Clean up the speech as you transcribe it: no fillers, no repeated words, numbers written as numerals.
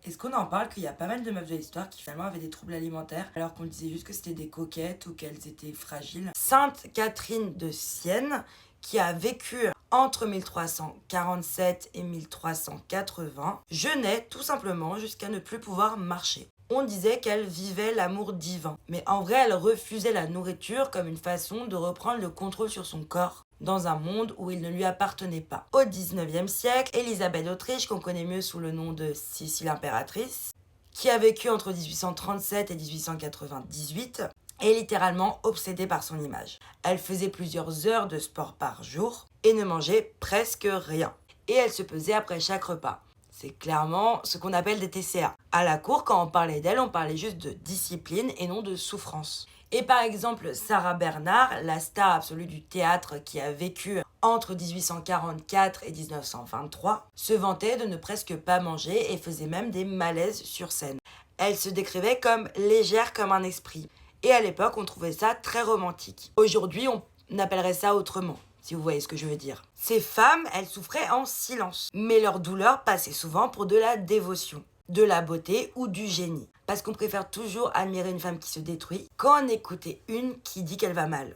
Est-ce qu'on en parle qu'il y a pas mal de meufs de l'histoire qui finalement avaient des troubles alimentaires alors qu'on disait juste que c'était des coquettes ou qu'elles étaient fragiles? Sainte Catherine de Sienne, qui a vécu entre 1347 et 1380, jeûnait tout simplement jusqu'à ne plus pouvoir marcher. On disait qu'elle vivait l'amour divin, mais en vrai elle refusait la nourriture comme une façon de reprendre le contrôle sur son corps dans un monde où il ne lui appartenait pas. Au 19e siècle, Élisabeth d'Autriche, qu'on connaît mieux sous le nom de Sicile impératrice, qui a vécu entre 1837 et 1898, est littéralement obsédée par son image. Elle faisait plusieurs heures de sport par jour et ne mangeait presque rien. Et elle se pesait après chaque repas. C'est clairement ce qu'on appelle des TCA. À la cour, quand on parlait d'elle, on parlait juste de discipline et non de souffrance. Et par exemple, Sarah Bernard, la star absolue du théâtre qui a vécu entre 1844 et 1923, se vantait de ne presque pas manger et faisait même des malaises sur scène. Elle se décrivait comme légère comme un esprit. Et à l'époque, on trouvait ça très romantique. Aujourd'hui, on appellerait ça autrement, si vous voyez ce que je veux dire. Ces femmes, elles souffraient en silence, mais leur douleur passait souvent pour de la dévotion, de la beauté ou du génie. Parce qu'on préfère toujours admirer une femme qui se détruit qu'en écouter une qui dit qu'elle va mal.